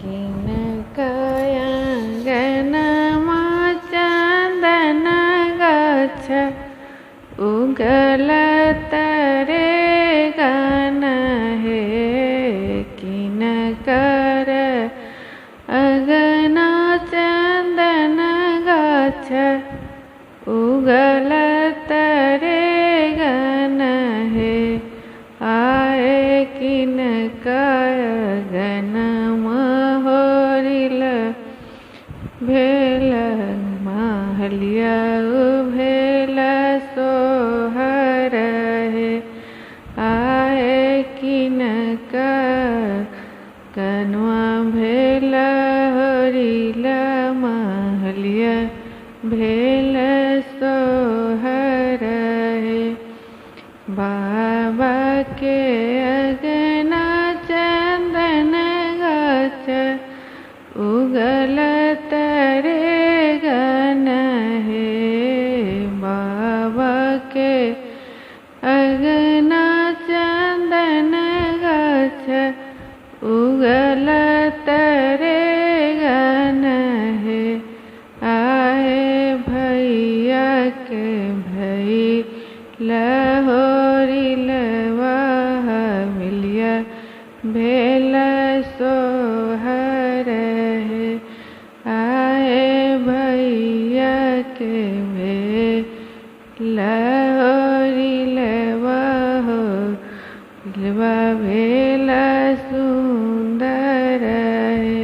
किन कयंगनमा चंदन गछ उगलत रे गन हे। किन कर अगना चंदन गछ उगलत रे गन हे। आए किन कयंगनमा होरिल भेल महलिया भेल सोहर हे। आए किन कयंगनमा भेल होरिल महलिया भेल सोहर हे। बाबा के अगना चंदन गछ उगलत रे गन हे। बाबा के अगना चंदन गछ उगलत रे गन हे। आए भैया के भैल होरिल वह मिलिया भेल सोहर हे। आए भैया के भेल होरिल वह भेल सुंदर हे।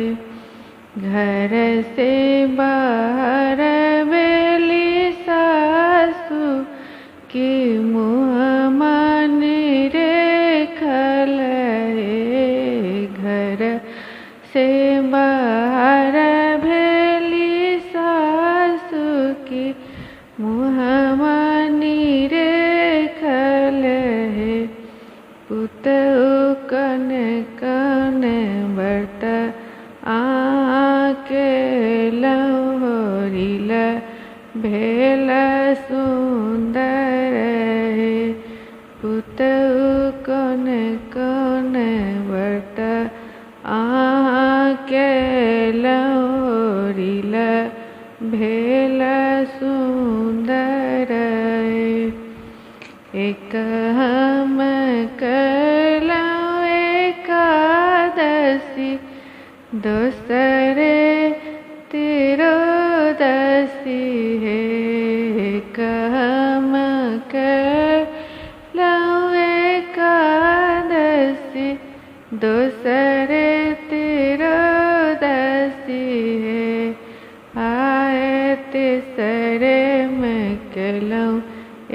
घर से बाहर बेली सासु की मुँह मन रेखल हे। घर से बाहर भेली सासु की मुँह मन रेखल हे। पुतहु कन कन बट आके होरिल भेल सुंदर हे। पुतहु कन कन बट आके होरिल भेल सुंदर हे। एक हम कलौं एकादशी दोसरे तिरोदसी हे। एक हम कलौं एकादशी दोसरे तिरोदसी हे। आए तीसरे में कलौं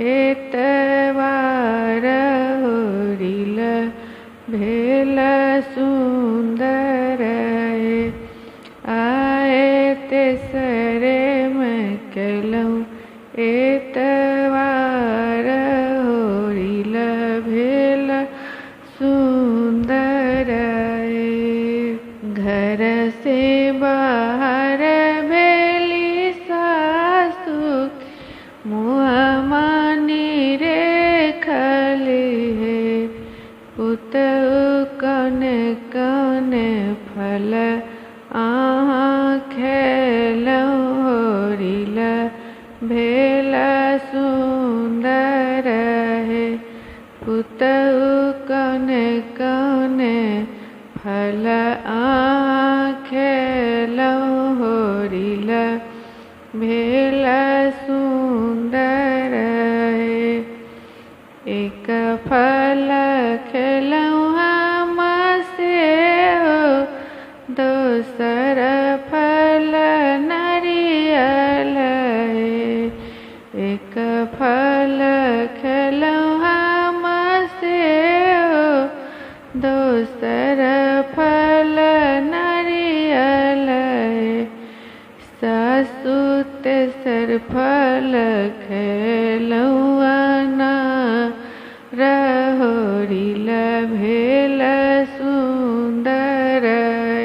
एतवार होरिल भेल सुंदर हे। आए तीसरे में कलौं एतवार होरिल भेल सुंदर हे। घर से बाहर भेली सासु मुँह मानी रेखल हे। पुतहु कन कन फल खेलौं होरिल भेल सुंदर हे। पुतहु कन कन फल खेलौं होरिल भेल सुंदर हे। एक फल खेलौं हम सेव दोसर फल नारियल हे। एक फल खेलौं हम सेव दोसर फल नारियल हे। सासु तेसर फल खेलौं अनार होरिल भेल सुंदर हे।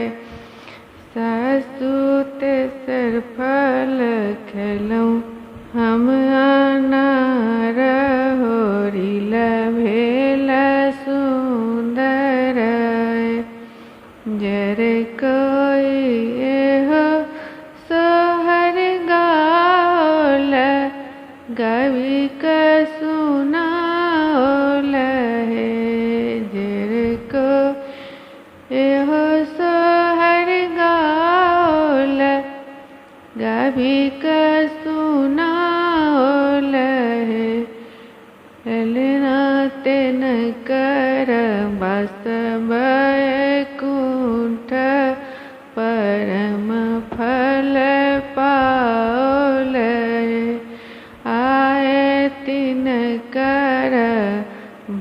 सासु तेसर फल खेलौं हम अनार होरिल भेल सुंदर हे। जय जर कोई एहो सोहर गाओल गावी का सुनाओल है। जर को एहो सोहर गाओल गावी का सुनाओल है। ललना तेन कर बस बैकुंठ परम फल पाओल आए तिन कर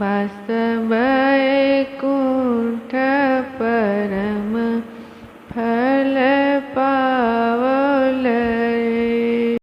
बस बैकुंठ